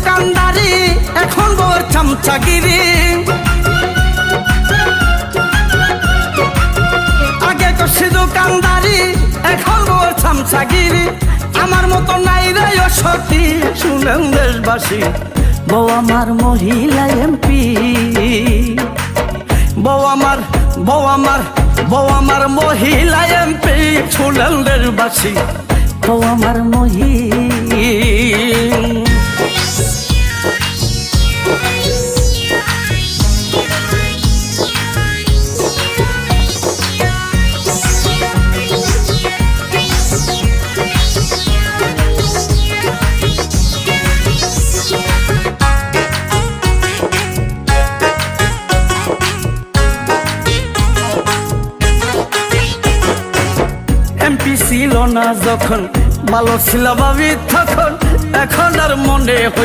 দোকানদারি, এখন বউর চামচাগিরি। আগে করছি দোকানদারি, এখন বউর চামচাগিরি। আমার মতো নাই রে সতী, শুনেন দেশবাসী, বউ আমার মহিলা এমপি। বউ আমার বউ আমার বউ আমার মহিলা এমপি, শুনেন দেশবাসী, বউ আমার মহিলা। এমপি ছিল না যখন, ভালো ছিল ভাবি তখন, এখন আর মনে